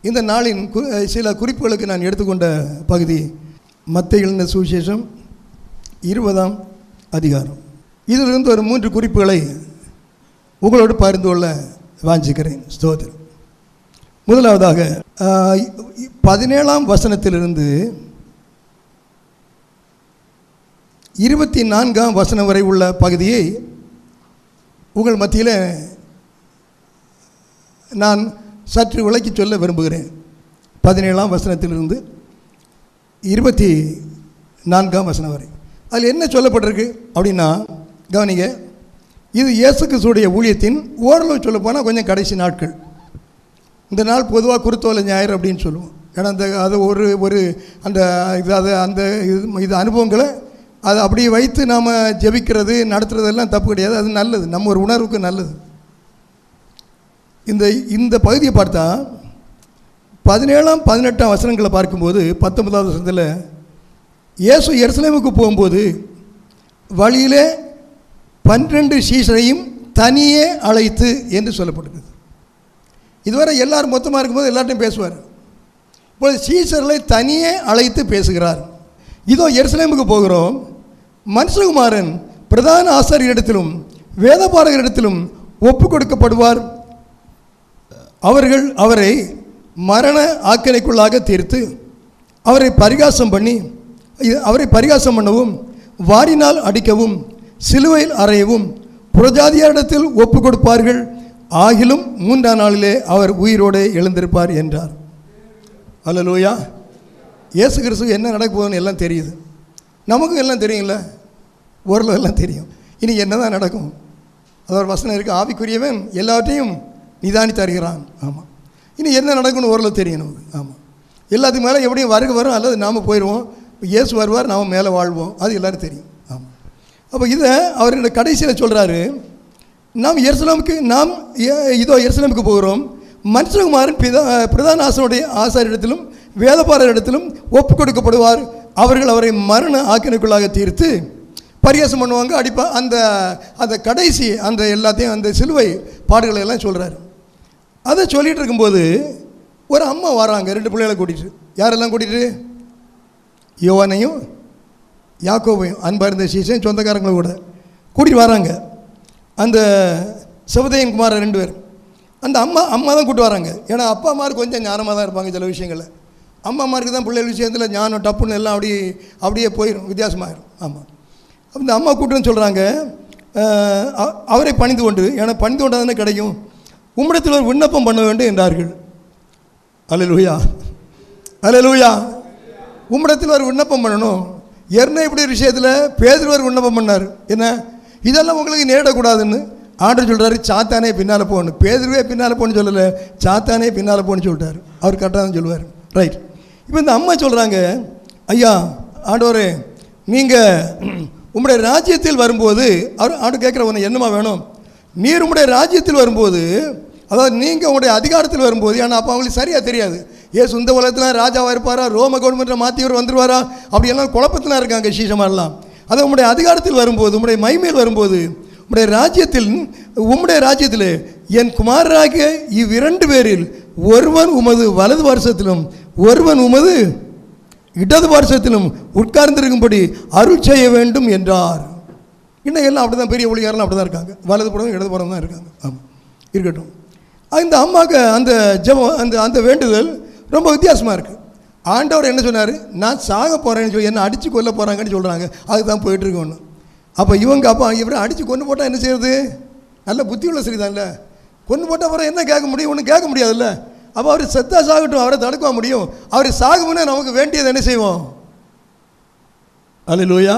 இந்த நாளின் சில குறிப்புகளுக்கு நான் எடுத்துக்கொண்ட பகுதி மத்தேயு எழுதின சுவிசேஷம் 20ஆம் அதிகாரம். இதிலிருந்து ஒரு 3 குறிப்புகளை உங்களோடு பகிர்ந்து கொள்ள வாஞ்சிக்கிறேன். ஸ்தோத்திரம். முதலாவதாக 17ஆம் வசனத்திலிருந்து 24ஆம் வசனம் வரை உள்ள பகுதியை உங்கள் மத்தியில் நான் சற்று விளக்கி சொல்ல விரும்புகிறேன். 17ஆம் வசனத்திலிருந்து 24ஆம் வசனம் வரை அதில் என்ன சொல்லப்பட்டிருக்கு அப்படின்னா, கவனிங்க. இது இயேசு கிறிஸ்துவுடைய ஊழியத்தின் ஓரளவு சொல்ல போனால் கொஞ்சம் கடைசி நாட்கள். இந்த நாள் பொதுவாக குருத்தோலை ஞாயிறு அப்படின்னு சொல்லுவோம். ஏன்னா அது ஒரு அந்த இது அனுபவங்களை அதை அப்படியே வைத்து நாம் ஜெபிக்கிறது நடத்துகிறதெல்லாம் தப்பு கிடையாது. அது நல்லது, நம்ம ஒரு உணர்வுக்கு நல்லது. இந்த பகுதியை பார்த்தா 17ஆம் 18ஆம் வசனங்களை பார்க்கும்போது 19ஆவது வசனத்தில் இயேசு எருசலேமுக்கு போகும்போது வழியிலே 12 சீஷரையும் தனியே அழைத்து என்று சொல்லப்பட்டிருக்குது. இதுவரை எல்லாரும் மொத்தமாக இருக்கும்போது எல்லார்ட்டையும் பேசுவார். இப்போது சீஷர்களை தனியே அழைத்து பேசுகிறார். இதோ எருசலேமுக்கு போகிறோம், மனுஷகுமாரன் பிரதான ஆசாரியரிடத்திலும் வேதபாரகரிடத்திலும் ஒப்பு கொடுக்கப்படுவார். அவர்கள் அவரை மரண ஆக்கினைக்குள்ளாக தீர்த்து அவரை பரிகாசம் பண்ணவும் வாரினால் அடிக்கவும் சிலுவையில் அறையவும் புறஜாதியாரிடத்தில் ஒப்பு கொடுப்பார்கள். ஆகிலும் 3ஆம் நாளிலே அவர் உயிரோடு எழுந்திருப்பார் என்றார். அல்லேலூயா. இயேசு கிறிஸ்து என்ன நடக்க போகுதுன்னு எல்லாம் தெரியுது. நமக்கும் எல்லாம் தெரியுங்கள, ஓரளவு எல்லாம் தெரியும். இனி என்ன தான் நடக்கும்? அது ஒரு வசனம் இருக்குது, ஆவிக்குரியவன் எல்லாவற்றையும் நிதானித்து அறிகிறான். ஆமாம், இனி என்ன நடக்கும்னு ஓரளவு தெரியும் நமக்கு. ஆமாம், எல்லாத்துக்கு மேலே எப்படியும் வருக வரும், அல்லது நாம் போயிடுவோம். இயேசு வருவார், நாம் மேலே வாழ்வோம், அது எல்லோரும் தெரியும். ஆமாம். அப்போ இதை அவர் கடைசியில் சொல்கிறாரு, நாம் எருசலேமுக்கு போகிறோம், மனுஷகுமாரன் பிரதான ஆசாரியரிடத்திலும் வேதபாரகரிடத்திலும் ஒப்பு கொடுக்கப்படுவார். அவர்கள் அவரை மரண ஆக்கினைக்குள்ளாக தீர்த்து பரிகாசம் பண்ணுவாங்க, அடிப்பா. அந்த கடைசி அந்த எல்லாத்தையும் அந்த சிலுவை பாடுகளை எல்லாம் சொல்கிறாரு. அதை சொல்லிகிட்டு இருக்கும்போது ஒரு அம்மா வராங்க, 2 பிள்ளைகளை கூட்டிகிட்டு. யாரெல்லாம் கூட்டிகிட்டு? யோவானையும் யாக்கோபையும், அன்பாக இருந்த சீசன் சொந்தக்காரங்களை கூட கூட்டிகிட்டு வராங்க. அந்த செபதேயின் குமாரர் 2 பேர். அந்த அம்மா தான் கூப்பிட்டு வராங்க. ஏன்னா அப்பா அம்மாருக்கு கொஞ்சம் ஞானமாக தான் இருப்பாங்க சில விஷயங்களில். அம்மா அம்மாருக்கு தான் பிள்ளைகள் விஷயத்தில் ஞானம் டப்புன்னு எல்லாம் அப்படியே போயிடும், வித்தியாசமாகிடும். ஆமாம். அந்த அம்மா கூப்பிட்டுன்னு சொல்கிறாங்க, அவரை பணிந்து கொண்டு, ஏன்னா பணிந்து கொண்டு தானே கிடைக்கும், உம்மிடத்தில் ஒரு விண்ணப்பம் பண்ண வேண்டும் என்றார்கள். அல்லேலூயா, அல்லேலூயா. உம்மிடத்தில் ஒரு விண்ணப்பம் பண்ணணும். ஏற்கனவே இப்படி ஒரு விஷயத்தில் பேதுரு ஒரு விண்ணப்பம் பண்ணார். என்ன, இதெல்லாம் உங்களுக்கு நேரிடக்கூடாதுன்னு ஆண்டவர் சொல்கிறாரு, சாத்தானே பின்னால் போகணும். பேதுருவே பின்னால் போகணுன்னு சொல்லலை, சாத்தானே பின்னால் போகணுன்னு சொல்லிட்டார். அவர் கரெக்டாக தான் சொல்லுவார். ரைட். இப்போ இந்த அம்மா சொல்கிறாங்க, ஐயா ஆண்டவரே, நீங்கள் உம்முடைய ராஜ்யத்தில் வரும்போது, ஆண்டு கேட்குற உன்னை என்னமா வேணும், நீர் உம்முடைய ராஜ்யத்தில் வரும்போது, அதாவது நீங்கள் உங்களுடைய அதிகாரத்தில் வரும்போது, ஏன்னா அப்போ அவங்களுக்கு சரியாக தெரியாது, ஏசு இந்த உலகத்தில் ராஜாவாக இருப்பாரா, ரோம கவர்மெண்ட்டில் மாற்றியவர் வந்துடுவாரா, அப்படியெல்லாம் குழப்பத்தில் இருக்காங்க சீசமாரெல்லாம். அதை உம்முடைய அதிகாரத்தில் வரும்போது, உம்முடைய மகிமையில் வரும்போது, உம்முடைய ராஜ்யத்தில் என் குமாரராகிய 2 பேரில் ஒருவன் உமது வலது வருஷத்திலும் ஒருவன் உமது இடது வருஷத்திலும் உட்கார்ந்திருக்கும்படி அருள் செய்ய வேண்டும் என்றார். இன்னும் எல்லாம் அப்படி தான், பெரிய ஊழியர்லாம் அப்படி தான் இருக்காங்க, வலது புறம் இடது புறம் தான் இருக்காங்க. ஆமாம், இருக்கட்டும். இந்த அம்மாவுக்கு அந்த ஜெபம், அந்த வேண்டுதல் ரொம்ப வித்தியாசமாக இருக்குது. ஆண்டவர் என்ன சொன்னார், நான் சாக போகிறேன்னு சொல்லி என்னை அடித்து கொல்ல போகிறாங்கன்னு சொல்கிறாங்க. அதுக்கு தான் போயிட்டுருக்கு ஒன்று. அப்போ இவரை அடித்து கொண்டு போட்டால் என்ன செய்யறது? நல்ல புத்தி உள்ள சரிதான்ல. கொண்டு போட்டால் அப்புறம் என்ன கேட்க முடியும்? ஒன்றும் கேட்க முடியாதுல்ல. அப்போ அவர் செத்தா சாகட்டும், அவரை தடுக்க முடியும். அவர் சாகுமுன்னே நமக்கு வேண்டியது என்ன செய்வோம்? அல்லேலூயா.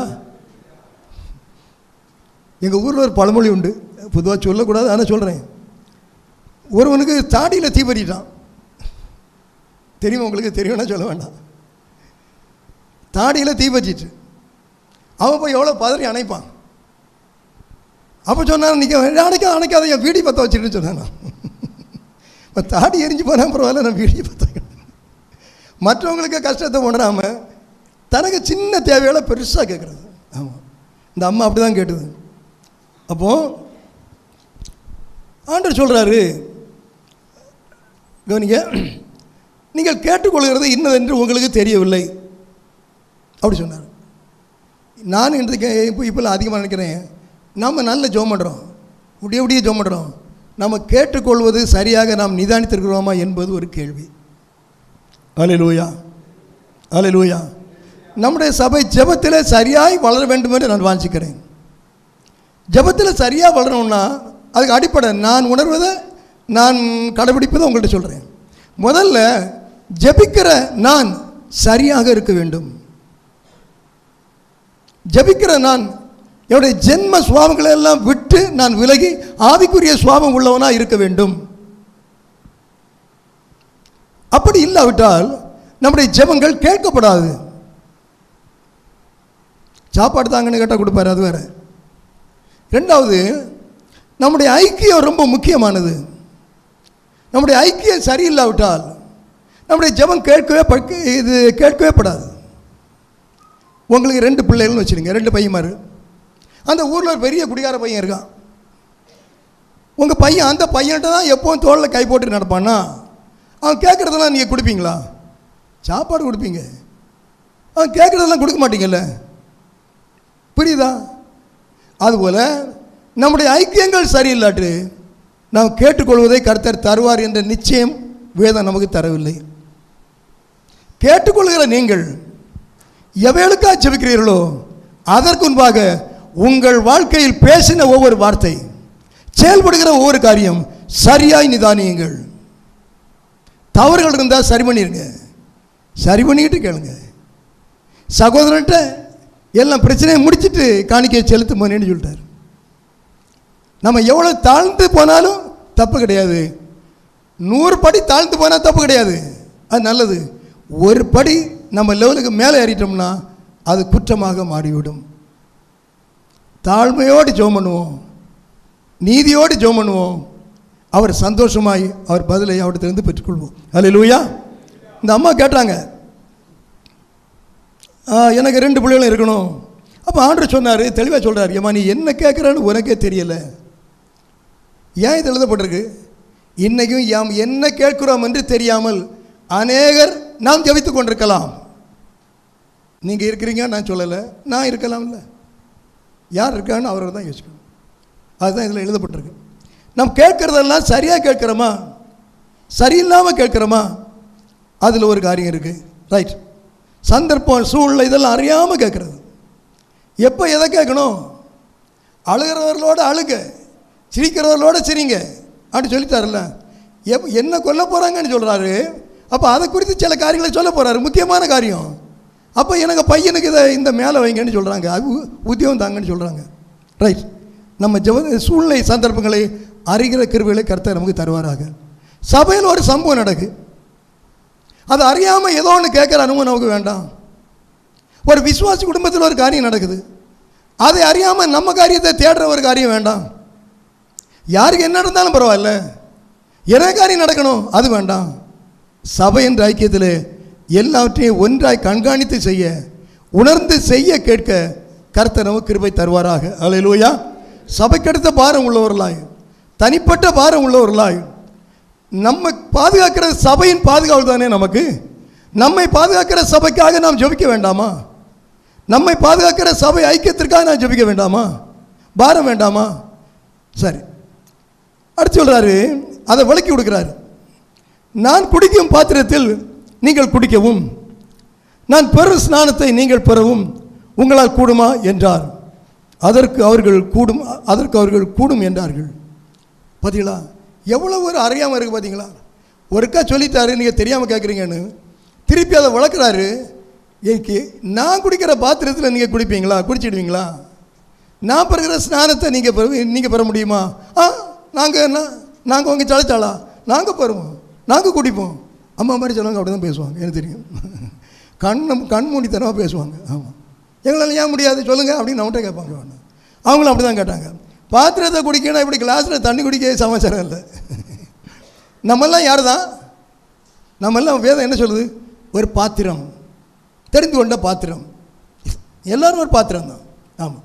எங்கள் ஊரில் ஒரு பழமொழி உண்டு, பொதுவாக சொல்லக்கூடாது, ஆனால் சொல்கிறேன். ஒருவனுக்கு தாடியில் தீ பற்றிட்டான். தெரியுமா உங்களுக்கு? தெரியும்னா சொல்ல வேண்டாம். தாடியில் தீ பற்றிட்டு அவன் போய் எவ்வளோ பதறி அணைப்பான். அப்போ சொன்னான், அணைக்காத என் வீடி பற்ற வச்சுட்டு சொன்னான். இப்போ தாடி எரிஞ்சு போனால் பரவாயில்ல, நான் வீடியை பற்ற. மற்றவங்களுக்கு கஷ்டத்தை உணராமல் தனக்கு சின்ன தேவையோட பெருசாக கேட்குறது. ஆமாம், இந்த அம்மா அப்படி தான் கேட்டுது. அப்போது ஆண்டவர் சொல்கிறாரு, கவனிங்க, நீங்கள் கேட்டுக்கொள்கிறது இன்னதென்று உங்களுக்கு தெரியவில்லை அப்படி சொன்னார். நான் இன்றைக்கு இப்போலாம் அதிகமாக நினைக்கிறேன், நம்ம நல்ல ஜெபம் பண்ணுறோம், விடிய ஜெபம் பண்ணுறோம், நம்ம கேட்டுக்கொள்வது சரியாக நாம் நிதானித்திருக்கிறோமா என்பது ஒரு கேள்வி. அல்லேலூயா, அல்லேலூயா. நம்முடைய சபை ஜெபத்தில் சரியாய் வளர வேண்டும் என்று நான் வாஞ்சிக்கிறேன். ஜெபத்தில் சரியாக வளரணும்னா அதுக்கு அடிப்படை நான் உணர்வதை நான் கடைபிடிப்பதை உங்கள்கிட்ட சொல்கிறேன். முதல்ல ஜெபிக்கிற நான் சரியாக இருக்க வேண்டும். ஜெபிக்கிற நான் என்னுடைய ஜென்ம சுவாபங்களை எல்லாம் விட்டு நான் விலகி ஆவிக்குரிய சுவாபம் உள்ளவனாக இருக்க வேண்டும். அப்படி இல்லாவிட்டால் நம்முடைய ஜெபங்கள் கேட்கப்படாது. சாப்பாடு தாங்கன்னு கேட்டால் கொடுப்பாரு, அது வேற. ரெண்டாவது, நம்முடைய ஐக்கியம் ரொம்ப முக்கியமானது. நம்முடைய ஐக்கியம் சரியில்லாவிட்டால் நம்முடைய ஜெபம் கேட்கவே படாது. உங்களுக்கு 2 பிள்ளைகள்னு வச்சுருங்க, 2 பையன்மாரு. அந்த ஊரில் ஒரு பெரிய குடிகார பையன் இருக்கான். உங்கள் பையன் அந்த பையன்கிட்ட தான் எப்போவும் தோளில் கை போட்டு நடப்பான்னா அவன் கேட்குறதெல்லாம் நீங்கள் கொடுப்பீங்களா? சாப்பாடு கொடுப்பீங்க, அவன் கேட்குறதெல்லாம் கொடுக்க மாட்டீங்கல்ல. புரியுதா? அதுபோல் நம்முடைய ஐக்கியங்கள் சரியில்லாட்டு நாம் கேட்டுக்கொள்வதை கர்த்தர் தருவார் என்ற நிச்சயம் வேதம் நமக்கு தரவில்லை. கேட்டுக்கொள்கிற நீங்கள் எவைகளுக்காக ஜெபிக்கிறீர்களோ அதற்கு முன்பாக உங்கள் வாழ்க்கையில் பேசின ஒவ்வொரு வார்த்தை, செயல்படுகிற ஒவ்வொரு காரியம் சரியாய் நிதானியுங்கள். தவறுகள் இருந்தால் சரி பண்ணிடுங்க, சரி பண்ணிக்கிட்டு கேளுங்க. சகோதரன்ட்ட எல்லாம் பிரச்சனையை முடிச்சுட்டு காணிக்கையை செலுத்த போனேன்னு சொல்லிட்டார். நம்ம எவ்வளோ தாழ்ந்து போனாலும் தப்பு கிடையாது. 100 படி தாழ்ந்து போனால் தப்பு கிடையாது, அது நல்லது. ஒரு படி நம்ம லெவலுக்கு மேலே ஏறிட்டோம்னா அது குற்றமாக மாறிவிடும். தாழ்மையோடு ஜெபம் பண்ணுவோம், நீதியோடு ஜெபம் பண்ணுவோம். அவர் சந்தோஷமாய் அவர் பதிலை அவர்கிட்ட பெற்றுக்கொள்வோம். அல்லேலூயா. இந்த அம்மா கேட்டாங்க, எனக்கு 2 பிள்ளைகளும் இருக்கணும். அப்போ ஆண்டவர் சொன்னார், தெளிவாக சொல்கிறார், ஏம்மா நீ என்ன கேட்குறான்னு உனக்கே தெரியலை. ஏன் இது எழுதப்பட்டிருக்கு? இன்றைக்கும் யாம் என்ன கேட்கிறோம் என்று தெரியாமல் அநேகர் நாம் ஜெபித்து கொண்டிருக்கலாம். நீங்கள் இருக்கிறீங்க, நான் சொல்லலை, நான் இருக்கலாம்ல. யார் இருக்கான்னு அவரை தான் யோசிக்கணும். அதுதான் இதில் எழுதப்பட்டிருக்கு. நாம் கேட்குறதெல்லாம் சரியாக கேட்குறோமா, சரியில்லாமல் கேட்குறோமா, அதில் ஒரு காரியம் இருக்குது. ரைட். சந்தர்ப்பம், சூழ்நிலை இதெல்லாம் அறியாமல் கேட்குறது. எப்போ எதை கேட்கணும்? அழுகிறவர்களோடு அழுக, சிரிக்கிறவர்களோடு சிரிங்க அப்படி சொல்லித்தாருல்ல. என்ன கொல்ல போகிறாங்கன்னு சொல்கிறாரு. அப்போ அதை குறித்து சில காரியங்களை சொல்ல போகிறாரு, முக்கியமான காரியம். அப்போ எனக்கு பையனுக்கு இதை இந்த மேலே வைங்கன்னு சொல்கிறாங்க, அது உத்தியோகம் தாங்கன்னு சொல்கிறாங்க. ரைட். நம்ம சூழ்நிலை சந்தர்ப்பங்களை அறிகிற கிருபைகளை கர்த்தர் நமக்கு தருவாராக. சபையில் ஒரு சம்பவம் நடக்கு, அது அறியாமல் ஏதோ ஒன்று கேட்குற அனுபவம் நமக்கு வேண்டாம். ஒரு விசுவாசி குடும்பத்தில் ஒரு காரியம் நடக்குது, அதை அறியாமல் நம்ம காரியத்தை தேடுற ஒரு காரியம் வேண்டாம். யாருக்கு என்ன நடந்தாலும் பரவாயில்ல, என்ன காரியம் நடக்கணும் அது வேண்டாம். சபை என்ற ஐக்கியத்தில் எல்லாவற்றையும் ஒன்றாய் கண்காணித்து செய்ய, உணர்ந்து செய்ய கேட்க கர்த்தர் நமக்கு கிருபை தருவாராக. அல்லேலூயா. சபைக்கடுத்த பாரம் உள்ளவர்களாய், தனிப்பட்ட பாரம் உள்ளவர்களாய், நம்ம பாதுகாக்கிற சபையின் பாதுகாவல் தானே நமக்கு. நம்மை பாதுகாக்கிற சபைக்காக நாம் ஜெபிக்க வேண்டாமா? நம்மை பாதுகாக்கிற சபை ஐக்கியத்திற்காக நாம் ஜெபிக்க வேண்டாமா? பாரம் வேண்டாமா? சரி, அடுத்து சொல்கிறாரு, அதை விளக்கி கொடுக்குறாரு. நான் குடிக்கும் பாத்திரத்தில் நீங்கள் குடிக்கவும், நான் பெறும் ஸ்நானத்தை நீங்கள் பெறவும் உங்களால் கூடுமா என்றார். அதற்கு அவர்கள் கூடும் என்றார்கள். பார்த்தீங்களா, எவ்வளோ ஒரு அறியாமல் இருக்குது பார்த்தீங்களா? ஒருக்கா சொல்லித்தாரு, நீங்கள் தெரியாமல் கேட்குறீங்கன்னு திருப்பி அதை வளர்க்குறாரு. எனக்கு நான் குடிக்கிற பாத்திரத்தில் நீங்கள் குடிப்பீங்களா, குடிச்சிடுவீங்களா? நான் பெறுகிற ஸ்நானத்தை நீங்கள் பெற முடியுமா? நாங்கள் உங்கள் சளைச்சாளா? நாங்கள் பெறுவோம், நாங்கள் குடிப்போம். அம்மா மாதிரி சொல்லுவாங்க, அப்படி தான் பேசுவாங்க, எனக்கு தெரியும். கண் மூடித்தனமாக பேசுவாங்க. ஆமாம், எங்களால் ஏன் முடியாது சொல்லுங்கள் அப்படின்னு நம்மகிட்ட கேட்பாங்க. அவங்களும் அப்படி தான் கேட்டாங்க. பாத்திரத்தை குடிக்கணும், இப்படி கிளாஸில் தண்ணி குடிக்க சமாச்சாரம் இல்லை. நம்மெல்லாம் யார் தான்? நம்மெல்லாம் வேதம் என்ன சொல்லுது? ஒரு பாத்திரம், தெரிந்து கொண்ட பாத்திரம். எல்லோரும் ஒரு பாத்திரம் தான். ஆமாம்.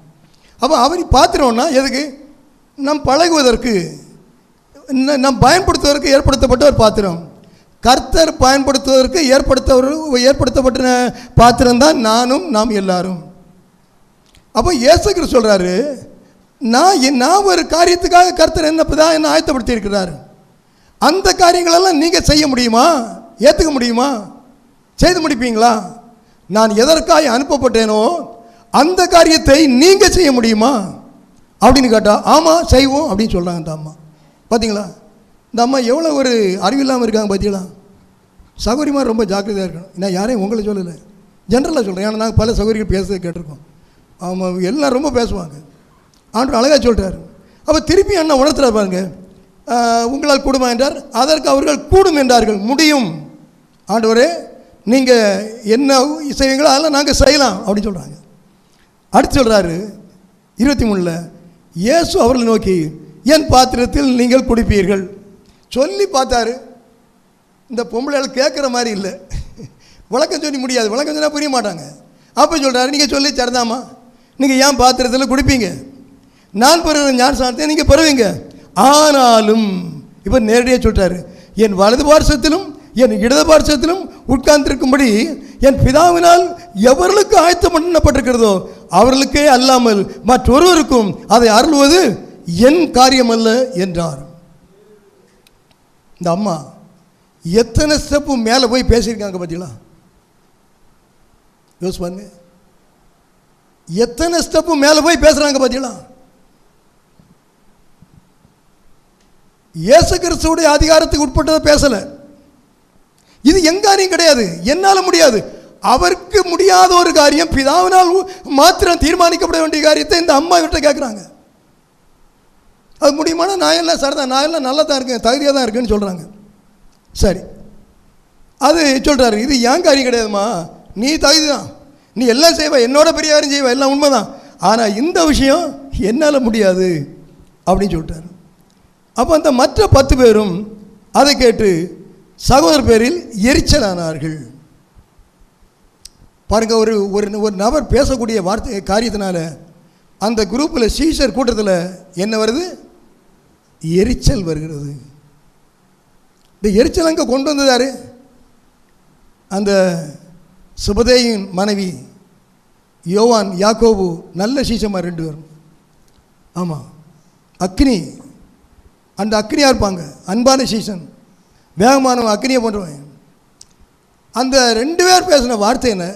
அப்போ அவர் பாத்திரம்னா எதுக்கு? நம் பழகுவதற்கு, நம் பயன்படுத்துவதற்கு ஏற்படுத்தப்பட்ட ஒரு பாத்திரம். கர்த்தர் பயன்படுத்துவதற்கு ஏற்படுத்தப்பட்ட பாத்திரம்தான் நானும் நாம் எல்லாரும். அப்போ இயேசு கிறிஸ்து சொல்கிறாரு, நான் ஒரு காரியத்துக்காக கர்த்தர் என்ன ஆயத்தப்படுத்தி இருக்கிறார். அந்த காரியங்களெல்லாம் நீங்கள் செய்ய முடியுமா? ஏற்றுக்க முடியுமா? செய்து முடிப்பீங்களா? நான் எதற்காக அனுப்பப்பட்டேனோ அந்த காரியத்தை நீங்கள் செய்ய முடியுமா அப்படின்னு கேட்டால் ஆமாம் செய்வோம் அப்படின்னு சொல்கிறாங்க இந்த அம்மா. பார்த்தீங்களா, இந்த அம்மா எவ்வளோ ஒரு அறிவில்லாமல் இருக்காங்க. பார்த்தீங்களா, சகோதரிமார் ரொம்ப ஜாக்கிரதையாக இருக்கணும். நான் யாரையும் உங்களை சொல்லலை, ஜென்ரலாக சொல்கிறேன். ஏன்னா நாங்கள் பல சகோதரிகள் பேசுறதை கேட்டிருக்கோம். ஆமாம், எல்லாம் ரொம்ப பேசுவாங்க. ஆண்டவர் அழகாக சொல்கிறார். அப்போ திருப்பி அண்ணா உணர்த்துறாரு பாருங்க, உங்களால் கூடுமா என்றார். அதற்கு அவர்கள் கூடும் என்றார்கள். முடியும் ஆண்டவரே, நீங்கள் என்ன செய்வீங்களோ அதெல்லாம் நாங்கள் செய்யலாம் அப்படின்னு சொல்கிறாங்க. அடுத்து சொல்கிறாரு 23, இயேசு அவர்களை நோக்கி என் பாத்திரத்தில் நீங்கள் குடிப்பீர்கள் சொல்லி பார்த்தாரு. இந்த பொம்பளைகள் கேட்குற மாதிரி இல்லை, விளக்கம் சொல்லி முடியாது, விளக்கம் சொன்னால் புரிய மாட்டாங்க. அப்போ சொல்கிறாரு, நீங்கள் சொல்லி சரிதாம்மா, நீங்கள் ஏன் பாத்திரத்தில் குடிப்பீங்க, நான் பெறுகிற ஞானஸ்நானத்தை நீங்கள் பெறுவீங்க. ஆனாலும் இப்போ நேரடியாக சொல்கிறாரு, என் வலது பார்சத்திலும் என் இடது பார்சத்திலும் உட்கார்ந்திருக்கும்படி என் பிதாவினால் எவர்களுக்கு ஆயத்தம் பண்ணப்பட்டிருக்கிறதோ அவர்களுக்கே அல்லாமல் மற்றொருவருக்கும் அதை அருள்வது என் காரியம் அல்ல என்றார். இந்த அம்மா எத்தனை ஸ்டெப்பு மேலே போய் பேசியிருக்காங்க பார்த்தீங்களா? யோசிச்சு பாருங்க, எத்தனை ஸ்டெப்பு மேலே போய் பேசுகிறாங்க பார்த்தீங்களா? இயேசு கிறிஸ்துவுடைய அதிகாரத்துக்கு உட்பட்டதை பேசலை. இது என் காரியம் கிடையாது, என்னால் முடியாது. அவருக்கு முடியாத ஒரு காரியம், பிதாவினால் மாத்திரம் தீர்மானிக்கப்பட வேண்டிய காரியத்தை இந்த அம்மா கிட்ட கேட்குறாங்க. அது முடியுமானா நான் எல்லாம் சரிதான், நான் எல்லாம் நல்லா தான் இருக்கேன், தகுதியாக தான் இருக்குன்னு சொல்கிறாங்க. சரி, அது சொல்கிறாரு, இது ஏன் காரியம் கிடையாதுமா, நீ தகுதி தான், நீ எல்லாம் செய்வ, என்னோட பெரிய காரியம் செய்வ, எல்லாம் உண்மைதான், ஆனால் இந்த விஷயம் என்னால் முடியாது அப்படின்னு சொல்லிட்டாரு. அப்போ அந்த மற்ற 10 பேரும் அதை கேட்டு சகோதரர் பேரில் எரிச்சலானார்கள். பாருங்க, ஒரு ஒரு நபர் பேசக்கூடிய வார்த்தை காரியத்தினால அந்த குரூப்பில் சீஷர் கூட்டத்தில் என்ன வருது? எரிச்சல் வருகிறது. இந்த எரிச்சல் அங்கே கொண்டு வந்தது யாரு? அந்த சுபதேயின் மனைவி யோவான், யாக்கோபு, நல்ல சீஷமாக 2 பேரும். ஆமாம், அக்னி, அந்த அக்னியாக இருப்பாங்க, அன்பான சீசன், வேகமானவன், அக்னியை போன்றவன். அந்த 2 பேர் பேசின வார்த்தை என்ன?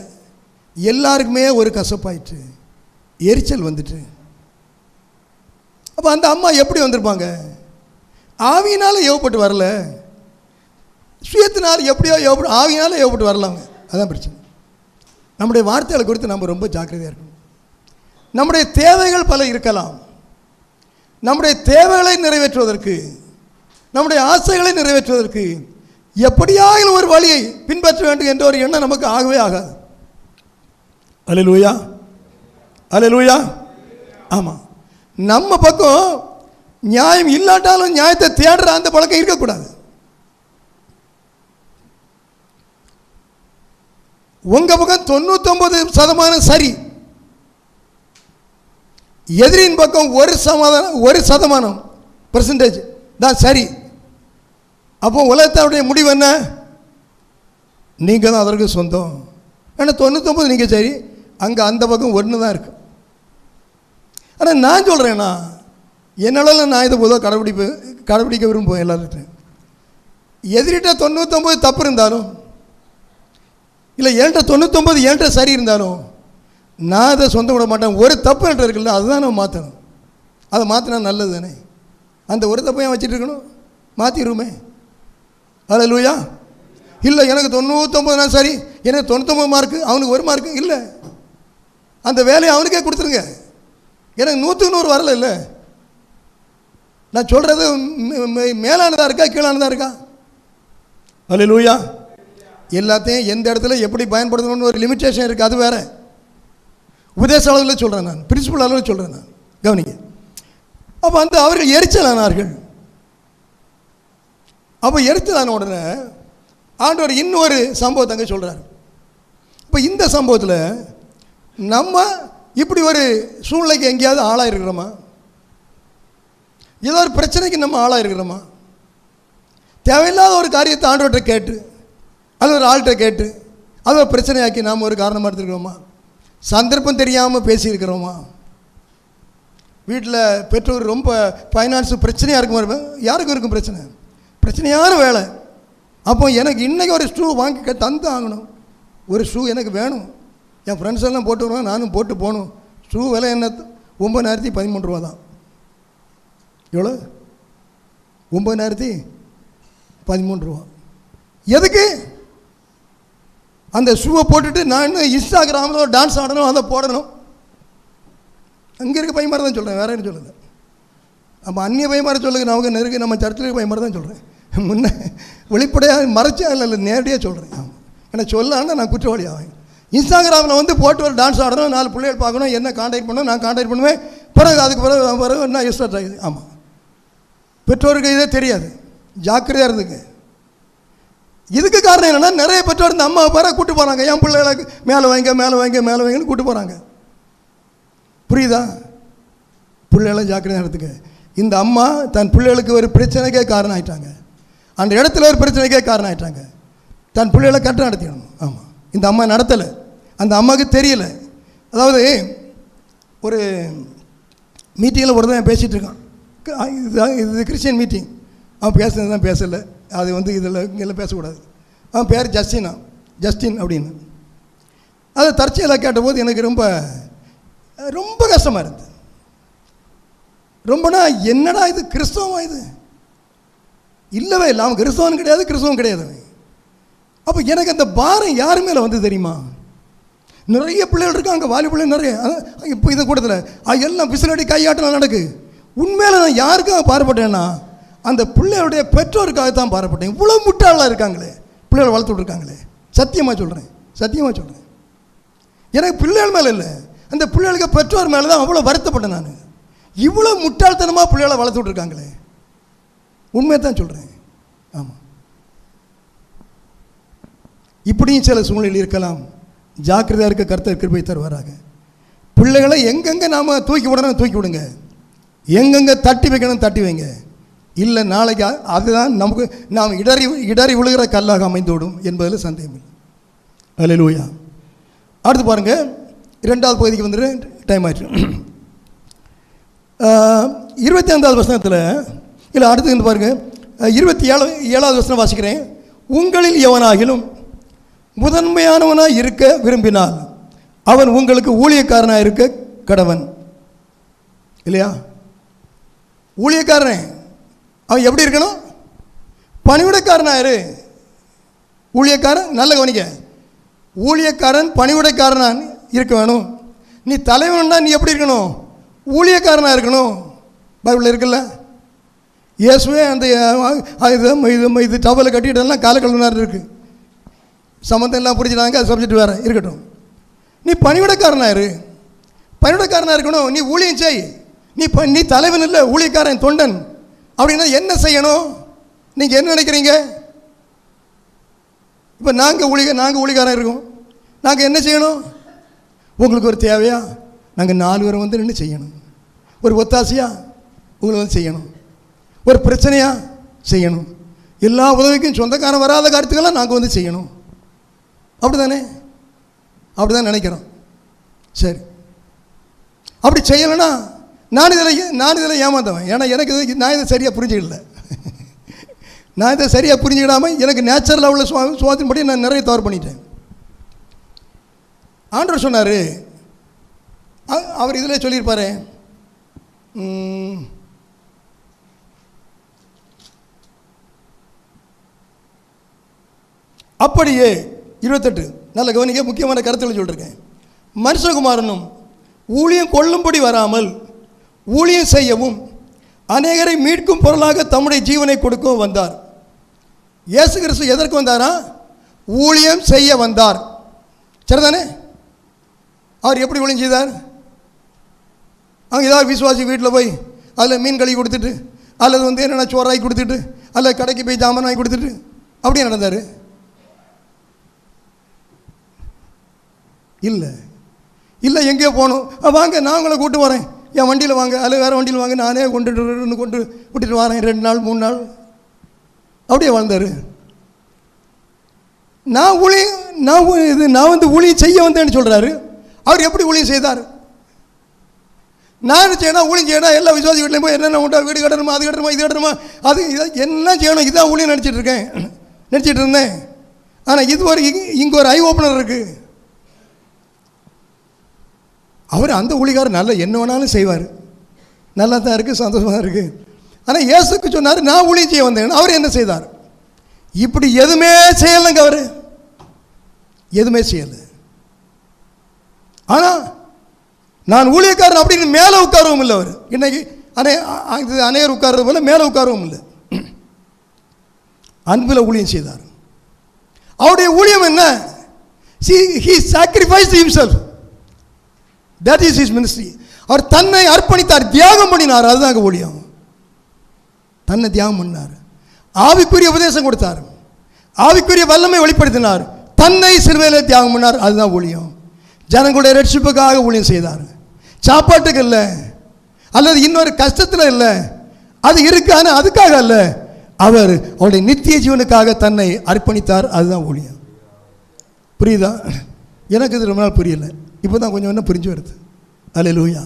எல்லாருக்குமே ஒரு கசப்பாயிற்று, எரிச்சல் வந்துட்டு. அப்போ அந்த அம்மா எப்படி வந்திருப்பாங்க? ஆவியினால் ஏவப்பட்டு வரல, சுயத்தினால் எப்படியோ ஆவியினால் ஏவப்பட்டு வரலாங்க. அதான் பிரச்சனை. நம்முடைய வார்த்தைகளை குறித்து நம்ம ரொம்ப ஜாக்கிரதையாக இருக்கணும். நம்முடைய தேவைகள் பல இருக்கலாம். நம்முடைய தேவைகளை நிறைவேற்றுவதற்கு, நம்முடைய ஆசைகளை நிறைவேற்றுவதற்கு எப்படியாக ஒரு வழியை பின்பற்ற வேண்டும் என்ற ஒரு எண்ணம் நமக்கு ஆகவே ஆகாது. அல்லேலூயா, அல்லேலூயா. ஆமாம், நம்ம பக்கம் நியாயம் இல்லாட்டாலும் நியாயத்தை தேடுற அந்த பழக்கம் இருக்கக்கூடாது. உங்கள் பக்கம் 99% சரி, எதிரின் பக்கம் 1% தான் சரி. அப்போ உலகத்தாருடைய முடிவு என்ன? நீங்கள் தான் அதற்கு சொந்தம். ஏன்னா 99 நீங்கள் சரி, அங்கே அந்த பக்கம் 1 தான் இருக்கு. ஆனால் நான் சொல்கிறேன்னா, என்னால் நான் இதை பொதுவாக கடைபிடிக்க விரும்புவேன் எல்லார்கிட்டையும். எதிரிட்ட 99 தப்பு இருந்தாலும், இல்லை என்கிட்ட 99 என்கிட்ட சரி இருந்தாலும், நான் அதை சொந்தம் விட மாட்டேன். ஒரு தப்பு என்கிட்ட இருக்குல்ல, அதுதான் நம்ம மாற்றணும். அதை மாற்றினா நல்லது தானே. அந்த ஒரு தப்பையும் வச்சுட்டு இருக்கணும், மாற்றிடுமே. அல்லேலூயா. இல்லை எனக்கு 99 நான் சரி, எனக்கு 99 மார்க்கு, அவனுக்கு 1 மார்க்கு இல்லை, அந்த வேலையை அவனுக்கே கொடுத்துருங்க. எனக்கு 100க்கு 100 வரல. இல்லை, நான் சொல்கிறது மேலானதாக இருக்கா கீழானதாக இருக்கா? அல்லேலூயா. எல்லாத்தையும் எந்த இடத்துல எப்படி பயன்படுத்தணும்னு ஒரு லிமிட்டேஷன் இருக்குது, அது வேறு. உபதேச அளவில் சொல்கிறேன் நான், பிரின்சிபல் அளவில் சொல்கிறேன் நான், கவனிங்க. அப்போ அந்த அவர்கள் எரிச்சலானார்கள். அப்போ எரிச்சலான உடனே ஆண்டவர் இன்னொரு சம்பவத்தை அங்கே சொல்கிறார். இப்போ இந்த சம்பவத்தில் நம்ம இப்படி ஒரு சூழ்நிலைக்கு எங்கேயாவது ஆளாக இருக்கிறோமா? ஏதோ ஒரு பிரச்சனைக்கு நம்ம ஆளாக இருக்கிறோமா? தேவையில்லாத ஒரு காரியத்தை ஆண்டவர்கிட்ட கேட்டு, அது ஒரு ஆள்கிட்ட கேட்டு, அதை ஒரு பிரச்சனையாக்கி நாம் ஒரு காரணமாக எடுத்துருக்கிறோமா? சந்தர்ப்பம் தெரியாமல் பேசியிருக்கிறோமா? வீட்டில் பெற்றோர் ரொம்ப ஃபைனான்ஸ் பிரச்சனையாக இருக்கும், யாருக்கும் இருக்கும் பிரச்சனை, பிரச்சனையான வேலை. அப்போ எனக்கு இன்றைக்கி ஒரு ஷூ வாங்கி தந்து ஆகணும், ஒரு ஷூ எனக்கு வேணும். என் ஃப்ரெண்ட்ஸ் எல்லாம் போட்டு வருவாங்க, நானும் போட்டு போகணும். ஷூ விலை என்ன? 9,013 ரூபா தான். எவ்வளோ? 9,013 ரூபா. எதுக்கு? அந்த ஷூவை போட்டுட்டு நான் இன்னும் இன்ஸ்டாகிராமில் ஒரு டான்ஸ் ஆடணும், அதை போடணும். அங்கே இருக்க பையன் மாதிரி தான் சொல்கிறேன், வேறு என்ன சொல்லுது? அப்போ அந்நிய பையன் மாதிரி சொல்லுங்க, நமக்கு நெருக்கி நம்ம சர்ச்சில் இருக்க பையன் மாதிரி தான் சொல்கிறேன். முன்னே வெளிப்படையாக மறைச்சா இல்லை நேரடியாக சொல்கிறேன். ஏன்னா சொல்லான்னு நான் குற்றவாளி ஆவேன். இன்ஸ்டாகிராமில் வந்து போட்டு ஒரு டான்ஸ் ஆடணும், 4 பிள்ளைகள் பார்க்கணும், என்ன கான்டாக்ட் பண்ணணும், நான் கான்டாக்ட் பண்ணுவேன். பிறகு அதுக்கு பிறகு என்ன எக்ஸ்ட்ரா ஆகுது. ஆமாம், பெற்றோருக்கு இதே தெரியாது, ஜாக்கிரதையாக இருந்துக்கு. இதுக்கு காரணம் என்னென்னா, நிறைய பெற்றோர் இந்த அம்மா பேரை கூப்பிட்டு போகிறாங்க, என் பிள்ளைகளுக்கு மேலே வாங்கிங்கன்னு கூப்பிட்டு போகிறாங்க. புரியுதா? பிள்ளைகளை ஜாக்கிரதையாக எடுத்துக்க. இந்த அம்மா தன் பிள்ளைகளுக்கு ஒரு பிரச்சனைக்கே காரணம் ஆகிட்டாங்க, அந்த இடத்துல ஒரு பிரச்சனைக்கே காரணம் ஆகிட்டாங்க. தன் பிள்ளைகளை கரெக்டாக நடத்திடணும். ஆமாம், இந்த அம்மா நடத்தலை, அந்த அம்மாவுக்கு தெரியலை. அதாவது ஒரு மீட்டிங்கில் ஒரு தான் பேசிகிட்டு இருக்கான், இது கிறிஸ்டியன் மீட்டிங். அவன் பேசுனது தான் பேசலை, அது வந்து இதில் இங்கெல்லாம் பேசக்கூடாது. அவன் பேர் ஜஸ்டின் அப்படின்னு. அதை தற்செயலாக கேட்டபோது எனக்கு ரொம்ப ரொம்ப கஷ்டமாக இருந்தது. ரொம்பனா என்னடா இது கிறிஸ்தவமா? இது இல்லவே இல்லை. அவன் கிறிஸ்தவன் கிடையாது. அப்போ எனக்கு அந்த பாரம் யாரு மேலே வந்து தெரியுமா? நிறைய பிள்ளைகள் இருக்காங்க, வாலி பிள்ளைகள் நிறைய. இப்போ இதை கூட்டத்தில் எல்லாம் விசிலடி கையாட்டலாம் நடக்கு. உண்மையில் நான் யாருக்காக பாரப்பட்டேன்னா, அந்த பிள்ளைகளுடைய பெற்றோருக்காகத்தான் பாரப்பட்டேன். இவ்வளோ முட்டாளாக இருக்காங்களே, பிள்ளைகளை வளர்த்து விட்ருக்காங்களே. சத்தியமாக சொல்கிறேன். எனக்கு பிள்ளைகள் மேலே இல்லை, அந்த பிள்ளைகளுக்கு பெற்றோர் மேலே தான் அவ்வளோ வருத்தப்பட்டேன் நான். இவ்வளோ முட்டாள்தனமாக பிள்ளைகளை வளர்த்து விட்ருக்காங்களே, உண்மையை தான் சொல்கிறேன். ஆமாம், இப்படியும் சில சூழ்நிலை இருக்கலாம். ஜாக்கிரதையாக இருக்க கர்த்தர் கிருபை தருவாராக. பிள்ளைகளை எங்கெங்கே நாம் தூக்கி விடணும் தூக்கி விடுங்க, எங்கெங்கே தட்டி வைக்கணும் தட்டி வைங்க. இல்லை நாளைக்கு அதுதான் நமக்கு நாம் இடறி விழுகிற கல்லாக அமைந்துவிடும் என்பதில் சந்தேகம் இல்லை. அல்லேலூயா. அடுத்து பாருங்கள், 2வது பகுதிக்கு வந்துட்டு டைம் ஆயிடுச்சு. 25வது வசனத்தில் இல்லை, அடுத்து வந்து பாருங்கள், 27வது வசனம் வாசிக்கிறேன். உங்களில் எவனாகிலும் முதன்மையானவனாக இருக்க விரும்பினால் அவன் உங்களுக்கு ஊழியக்காரனாக இருக்க கடவன். இல்லையா? ஊழியக்காரன் அவன் எப்படி இருக்கணும்? பணிவிடைக்காரனாயிரு. ஊழியக்காரன், நல்ல கவனிக்க, ஊழியக்காரன் பணிவிடைக்காரனான் இருக்க வேணும். நீ தலைவன்னா நீ எப்படி இருக்கணும்? ஊழியக்காரனாக இருக்கணும். பைபிளில் இருக்குல்ல, இயேசுவே அந்த இது டவலை கட்டிட்டெல்லாம் காலை கழுவினார் இருக்குது. சம்மந்தம் எல்லாம் புரிஞ்சுட்டாங்க, அது சப்ஜெக்ட் வேறு இருக்கட்டும். நீ பணிவிடைக்காரனாயிரு, பணிவிடைக்காரனாக இருக்கணும். நீ ஊழியம் செய். நீ தலைவன் இல்லை, ஊழியக்காரன், தொண்டன். அப்படின்னா என்ன செய்யணும்? நீங்கள் என்ன நினைக்கிறீங்க? இப்போ நாங்கள் ஊழியக்காரன் இருக்கோம், நாங்கள் என்ன செய்யணும்? உங்களுக்கு ஒரு தேவையா, நாங்கள் 4 பேரை வந்து நின்று செய்யணும். ஒரு ஒத்தாசையா உங்களை வந்து செய்யணும். ஒரு பிரச்சனையா செய்யணும். எல்லா உதவிக்கும் சொந்தக்காரன் வராத கருத்துக்கெல்லாம் நாங்கள் வந்து செய்யணும். அப்படி தானே? அப்படி தான் நினைக்கிறோம். சரி, அப்படி செய்யலைன்னா நான் இதில் ஏமாந்தவன். ஏன்னா எனக்கு நான் இதை சரியாக புரிஞ்சுக்கல. நான் இதை சரியாக புரிஞ்சுக்கிடாமல் எனக்கு நேச்சுரலாக உள்ள சுவாத்தின்படி நான் நிறைய தவறு பண்ணிட்டேன். ஆண்டவர் சொன்னார், அவர் இதில் சொல்லியிருப்பார், அப்படியே 28 நல்ல கவனிக்க, முக்கியமான கருத்துக்களை சொல்லியிருக்கேன். மனுஷகுமாரனும் ஊழியம் கொள்ளும்படி வராமல் ஊழியம் செய்யவும் அநேகரை மீட்கும் பொருளாக தம்முடைய ஜீவனை கொடுக்கவும் வந்தார். இயேசு கிறிஸ்து எதற்கு வந்தாரா? ஊழியம் செய்ய வந்தார். சரிதானே? அவர் எப்படி ஊழியம் செய்தார்? அவங்க ஏதாவது விசுவாசி வீட்டில் போய் அதில் மீன் கழுவி கொடுத்துட்டு, அல்லது வந்து என்னென்ன சோறாகி கொடுத்துட்டு, அல்லது கடைக்கு போய் ஜாமான் வாங்கி கொடுத்துட்டு அப்படியே நடந்தார்? இல்லை, எங்கேயோ போகணும், வாங்க நான் உங்களை கூப்பிட்டு வரேன், என் வண்டியில் வாங்க, அல்லது வேறு வண்டியில் வாங்க, நானே கொண்டு விட்டுட்டு வரேன் 2 நாள் 3 நாள். அப்படியே வாழ்ந்தார். நான் வந்து ஊழியம் செய்ய வந்தேன்னு சொல்கிறாரு. அவர் எப்படி ஊழியம் செய்தார்? நான் செய்யணும், ஊழியம் செய்யணும், எல்லா விசுவாசி வீட்லையும் போய் என்னென்ன உண்டா, வீடு கட்டணுமா, அது கட்டணுமா, இது கட்டணுமா, அது எல்லாம் செய்யணும், இதான் ஊழியம் நினச்சிட்டு இருந்தேன். ஆனால் இது ஒரு இங்கே ஒரு ஐ ஓப்பனர் இருக்குது. அவர் அந்த ஊழியக்காரர் நல்ல என்ன வேணாலும் செய்வார், நல்லா தான் இருக்குது, சந்தோஷமாக இருக்குது. ஆனால் இயேசுக்கு சொன்னார் நான் ஊழியம் செய்ய வந்தேன். அவர் என்ன செய்தார்? இப்படி எதுவுமே செய்யலைங்க. அவர் எதுவுமே செய்யலை. ஆனால் நான் ஊழியக்காரன் அப்படின்னு மேலே உட்காரவும் இல்லை. அவர் இன்னைக்கு அநேகர் உட்கார்றது போல மேலே உட்காரவும் இல்லை. அன்பில் ஊழியம் செய்தார். அவருடைய ஊழியம் என்ன? he sacrificed himself. that is his ministry. அவர் தன்னை அர்ப்பணித்தார், தியாகம் பண்ணினார். அதுதாங்க ஊழியம். தன்னை தியாகம் பண்ணார். ஆவிக்குரிய உபதேசம் கொடுத்தார், ஆவிக்குரிய வல்லமை வெளிப்படுத்தினார், தன்னை சிலுவையில் தியாகம் பண்ணார். அதுதான் ஊழியம். ஜனங்களுடைய ரட்சிப்புக்காக ஊழியம் செய்தார். சாப்பாட்டுக்கு இல்லை, அல்லது இன்னொரு கஷ்டத்தில் இல்லை, அது இருக்கு. ஆனால் அதுக்காக அல்ல, அவர் அவருடைய நித்திய ஜீவனுக்காக தன்னை அர்ப்பணித்தார். அதுதான் ஊழியம். புரியுதா? எனக்கு இது ரொம்ப நாள் புரியலை, இப்போ தான் கொஞ்சம் என்ன புரிஞ்சு வருது. அல்லேலூயா.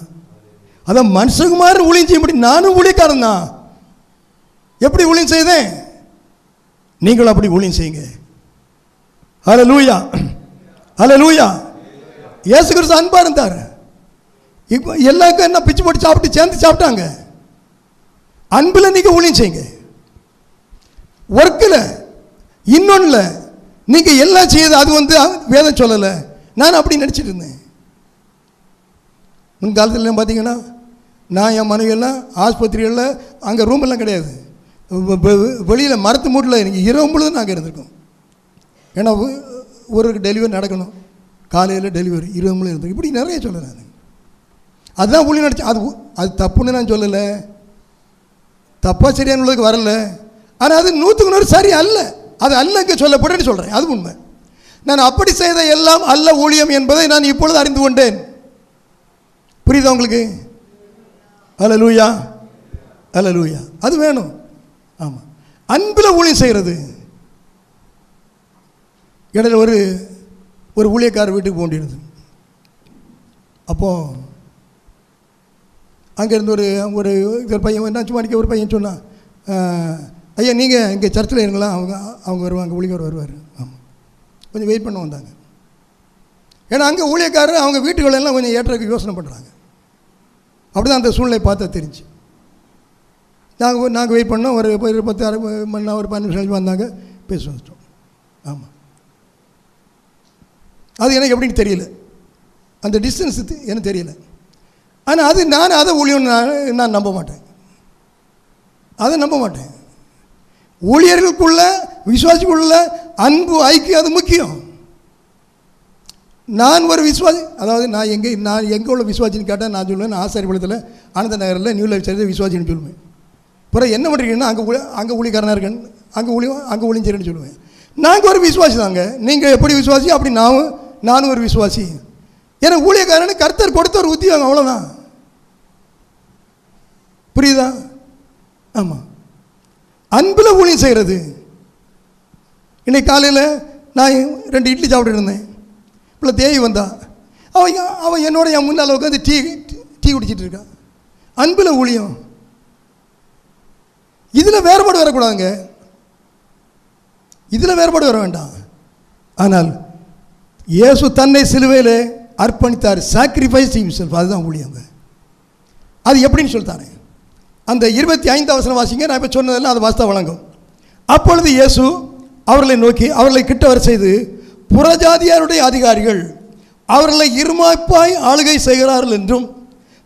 அதான் மனுஷகுமார் ஊழியம் செய்ய முடியும். நானும் ஊழியக்காரன் தான். எப்படி ஊழியம் செய்தேன்? நீங்களும் அப்படி ஊழியம் செய்யுங்க. அல்லேலூயா, அல்லேலூயா. இயேசு கிறிஸ்து அன்பா இருந்தார். இப்போ எல்லாருக்கும் என்ன பிச்சு போட்டு சாப்பிட்டு சேர்ந்து சாப்பிட்டாங்க. அன்பில் நீங்கள் ஊழியம் செய்யுங்க. ஒர்க்கில் இன்னொன்றில் நீங்கள் எல்லாம் செய்யுது. அது வந்து வேதம் சொல்லலை. நான் அப்படி நினச்சிட்டு இருந்தேன். முன்காலத்தில் பார்த்தீங்கன்னா நான் என் மனைவியெல்லாம் ஆஸ்பத்திரிகளில் அங்கே ரூமெல்லாம் கிடையாது, வெளியில் மரத்து மூட்டில் எனக்கு இரவு முழுதும் நாங்கள் இருந்திருக்கோம். ஏன்னா ஒரு டெலிவரி நடக்கணும், காலையில் டெலிவரி, இரவு முழுதும் இருந்திருக்கும். இப்படி நிறைய சொல்ல நான் அதுதான் ஊழியம் நினச்சேன். அது தப்புன்னு நான் சொல்லலை, தப்பாக சரியான உள்ளதுக்கு வரல. ஆனால் அது 100க்கு 100 சரி அல்ல. அது அல்லங்க சொல்லப்பட்டேன்னு சொல்கிறேன். அது உண்மை. நான் அப்படி செய்த எல்லாம் அல்ல ஊழியம் என்பதை நான் இப்பொழுது அறிந்து கொண்டேன். புரியுதா உங்களுக்கு? அல்லேலூயா, அல்லேலூயா. அது வேணும். ஆமாம், அன்பில் ஊழியம் செய்கிறது. இடையில ஒரு ஊழியக்காரர் வீட்டுக்கு போண்டிருது. அப்போது அங்கேருந்து ஒரு பையன் என்ன சும்மா ஒரு பையன் சொன்னான், ஐயா நீங்கள் இங்கே சர்ச்சில் இருங்களா, அவங்க வருவாங்க, ஊழியக்காரர் வருவார். ஆமாம், கொஞ்சம் வெயிட் பண்ண வந்தாங்க. ஏன்னா அங்கே ஊழியக்காரர் அவங்க வீட்டுகளெல்லாம் கொஞ்சம் ஏற்றக்கு யோசனை பண்ணுறாங்க. அப்படி தான் அந்த சூழ்நிலை பார்த்தா தெரிஞ்சு நாங்கள் வெயிட் பண்ணோம். ஒரு 10 மணி நேரம், ஒரு 15 நிமிஷம் வந்தாங்க, பேச வந்துட்டோம். ஆமாம், அது எனக்கு எப்படின்னு தெரியல, அந்த டிஸ்டன்ஸ் எனக்கு தெரியல. ஆனால் அது நான் அதை ஊழியம் நான் நம்ப மாட்டேன், அதை நம்ப மாட்டேன். ஊழியர்களுக்குள்ள விசுவாசிக்குள்ள அன்பு ஐக்கியம் அது முக்கியம். நான் ஒரு விசுவாசி, அதாவது நான் எங்கே உள்ள விசுவாசின்னு கேட்டால் நான் சொல்லுவேன், நான் ஆசாரிபாளையத்தில் ஆனந்த நகரில் நியூ லைஃப் சர்வீஸ் விசுவாசின்னு சொல்லுவேன். அப்புறம் என்ன பண்ணுறீங்கன்னா அங்கே ஊழியக்காரனாக இருக்கேன், அங்கே ஊழியம் செய்கிறேன்னு சொல்லுவேன். நாங்கள் ஒரு விசுவாசி தாங்க. நீங்கள் எப்படி விசுவாசி அப்படி நானும் ஒரு விசுவாசி. ஏன்னா ஊழியக்காரனு கர்த்தர் கொடுத்த ஒரு உத்தியோகம், அவ்வளோதான். புரியுதா? ஆமாம், அன்பில் ஊழியம் செய்கிறது. இன்னைக்கு காலையில் நான் 2 இட்லி சாப்பிட்டு இருந்தேன். இவ்வளோ தேவி வந்தா, அவன் என்னோட என் முன்னால் உட்காந்து டீ குடிச்சிட்டு இருக்கான். அன்பில் ஊழியம். இதில் வேறுபாடு வரக்கூடாதுங்க, இதில் வேறுபாடு வர வேண்டாம். ஆனால் இயேசு தன்னை சிலுவையில் அர்ப்பணித்தார், சாக்ரிஃபைஸ் ஹிம்செல்ஃப். அதுதான் ஊழியங்க. அது எப்படின்னு சொல்லித்தாரு. அந்த 25வது வசனம் வாசிங்க. நான் இப்போ சொன்னதெல்லாம் அது வாஸ்தா வழங்கும். அப்பொழுது இயேசு அவர்களை நோக்கி அவர்களை கிட்ட வர செய்து, புறஜாதியாருடைய அதிகாரிகள் அவர்களை இருமாப்பாய் ஆளுகை செய்கிறார்கள் என்றும்,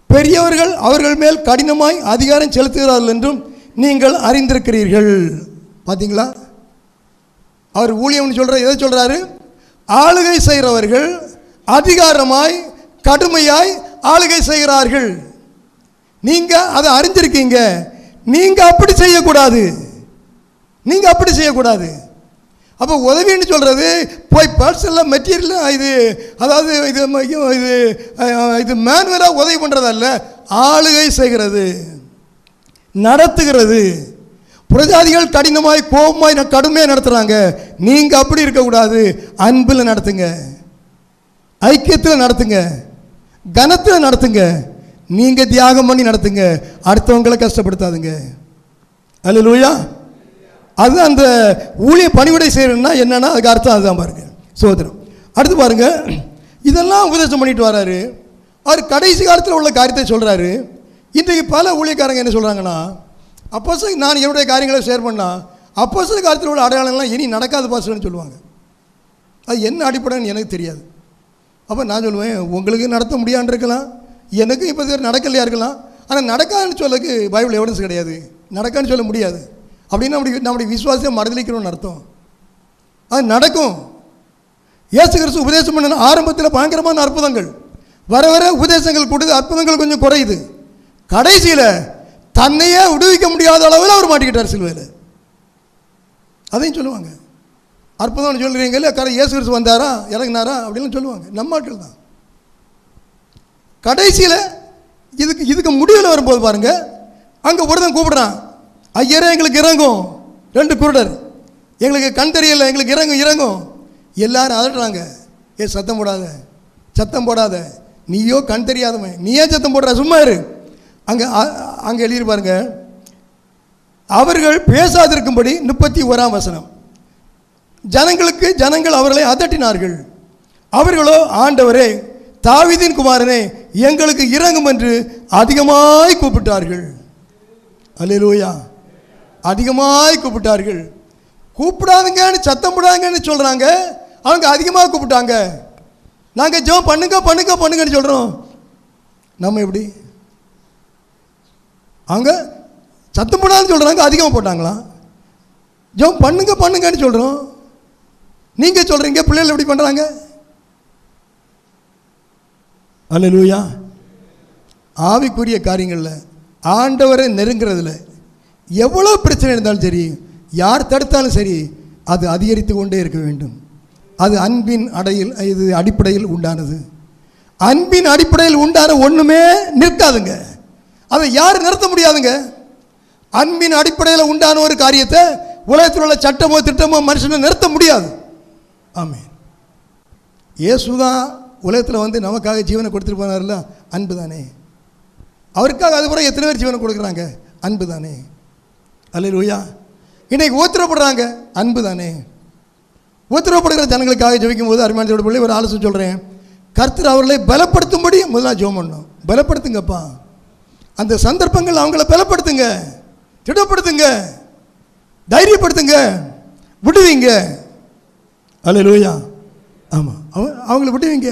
பெரியவர்கள் அவர்கள் மேல் கடினமாய் அதிகாரம் செலுத்துகிறார்கள் என்றும் நீங்கள் அறிந்திருக்கிறீர்கள். பார்த்தீங்களா? அவர் ஊழியம்னு எதை சொல்கிறாரு? ஆளுகை செய்கிறவர்கள் அதிகாரமாய் கடுமையாய் ஆளுகை செய்கிறார்கள். நீங்கள் அதை அறிஞ்சிருக்கீங்க. நீங்கள் அப்படி செய்யக்கூடாது, நீங்கள் அப்படி செய்யக்கூடாது. அப்போ உதவின்னு சொல்கிறது போய் பர்சனலாக மெட்டீரியல் இது, அதாவது இது மேனுவலாக உதவி பண்ணுறதல்ல, ஆளுகை செய்கிறது, நடத்துகிறது. புறஜாதிகள் கடினமாய் கோபமாய் கடுமையாக நடத்துகிறாங்க. நீங்கள் அப்படி இருக்கக்கூடாது. அன்பில் நடத்துங்க, ஐக்கியத்தில் நடத்துங்க, கனத்தில் நடத்துங்க, நீங்கள் தியாகம் பண்ணி நடத்துங்க, அடுத்தவங்களை கஷ்டப்படுத்தாதுங்க. அல்லேலூயா. அது அந்த ஊழிய பணிவிடை செய்யணும்னா என்னன்னா அதுக்கு அர்த்தம் அதுதான் பாருங்க. சோதரம். அடுத்து பாருங்க, இதெல்லாம் உபதேசம் பண்ணிட்டு வர்றாரு. அவர் கடைசி காலத்தில் உள்ள காரியத்தை சொல்கிறாரு. இன்றைக்கு பல ஊழியக்காரங்க என்ன சொல்கிறாங்கன்னா, அப்போஸ்தலர் நான் என்னுடைய காரியங்களை ஷேர் பண்ணால் அப்போஸ்தலர் காலத்தில் உள்ள அடையாளங்கள்லாம் இனி நடக்காது பாஸ்டர்னு சொல்லுவாங்க. அது என்ன அடிப்படைன்னு எனக்கு தெரியாது. அப்போ நான் சொல்லுவேன், உங்களுக்கு நடத்த முடியான்னு இருக்கலாம், எனக்கு இப்போ நடக்கலையா இருக்கலாம். ஆனால் நடக்காதுன்னு சொல்லக்கு பைபிள் எவிடன்ஸ் கிடையாது. நடக்கான்னு சொல்ல முடியாது. அப்படின்னா நம்முடைய விசுவாசம் மறுதளிக்கிறோன்னு அர்த்தம். அது நடக்கும். இயேசு கிறிஸ்து உபதேசம் பண்ண ஆரம்பத்தில் பயங்கரமான அற்புதங்கள், வர வர உபதேசங்கள் கொடுத்து அற்புதங்கள் கொஞ்சம் குறையுது. கடைசியில் தன்னையே விடுவிக்க முடியாத அளவில் அவர் மாட்டிக்கிட்டார் சிலுவையில். அதையும் சொல்லுவாங்க. அற்புதம்னு சொல்கிறீங்க இல்லை, இயேசு கிறிஸ்து வந்தாரா இறங்கினாரா அப்படின்னு சொல்லுவாங்க. நம்ம ஆட்கள் தான். கடைசியில் இதுக்கு முடிவில் வரும்போது பாருங்க, அங்கே ஒருத்தன் கூப்பிடுறான், ஐயரே எங்களுக்கு இறங்கும். 2 குருடர், எங்களுக்கு கண் தெரியலை, எங்களுக்கு இறங்கும். எல்லாரும் அதட்டுறாங்க, சத்தம் போடாத, சத்தம் போடாத, நீயோ கண் தெரியாதவன், நீயே சத்தம் போடுற, சும்மா இரு. அங்கே எழுதியிருப்பாருங்க, அவர்கள் பேசாதிருக்கும்படி 31ஆம் வசனம், ஜனங்கள் அவர்களை அதட்டினார்கள். அவர்களோ, ஆண்டவரே தாவீதின் குமாரனே எங்களுக்கு இறங்கும் என்று அதிகமாய் கூப்பிட்டார்கள். அல்லேலூயா. அதிகமாய் கூப்பிட்டார்கள். கூப்பிடாதுங்கன்னு சத்தம் போடாதுங்கன்னு சொல்கிறாங்க, அவங்க அதிகமாக கூப்பிட்டாங்க. நாங்கள் ஜெபம் பண்ணுங்கன்னு சொல்கிறோம். நம்ம எப்படி? அவங்க சத்தம் போடாதுன்னு சொல்கிறாங்க, அதிகமாக போட்டாங்களாம். ஜெபம் பண்ணுங்கன்னு சொல்கிறோம், நீங்கள் சொல்கிறீங்க பிள்ளைகள் எப்படி பண்ணுறாங்க? அல்லேலூயா. ஆவிக்குரிய காரியங்களில் ஆண்டவரை நெருங்கிறதுல எவ்வளோ பிரச்சனை இருந்தாலும் சரி, யார் தடுத்தாலும் சரி, அது அதிகரித்து கொண்டே இருக்க வேண்டும். அது அன்பின் அடிப்படையில் உண்டானது. அன்பின் அடிப்படையில் உண்டான ஒன்றுமே நிற்காதுங்க. அதை யார் நிறுத்த முடியாதுங்க. அன்பின் அடிப்படையில் உண்டான ஒரு காரியத்தை உலகத்தில் உள்ள சட்டமோ திட்டமோ மனுஷனை நிறுத்த முடியாது. ஆமென். இயேசுதான் உலகத்தில் வந்து நமக்காக ஜீவனை கொடுத்துட்டு போனார்ல, அன்பு தானே. அவருக்காக அதுபோல் எத்தனை பேர் ஜீவனை கொடுக்குறாங்க? அன்பு தானே. அல்லேலூயா. இன்னைக்கு ஊத்திரப்படுறாங்க, அன்பு தானே. ஊத்திரப்படுகிற ஜனங்களுக்காக ஜெபிக்கும் போது அருமையான பிள்ளை ஒரு ஆலோசனை சொல்கிறேன். கர்த்தர் அவர்களை பலப்படுத்தும்படி முதல்ல ஜெபம் பண்ணணும். பலப்படுத்துங்கப்பா. அந்த சந்தர்ப்பங்கள் அவங்கள பலப்படுத்துங்க, திடப்படுத்துங்க, தைரியப்படுத்துங்க, விடுவீங்க. அல்லேலூயா. ஆமாம், அவங்கள விடுவீங்க.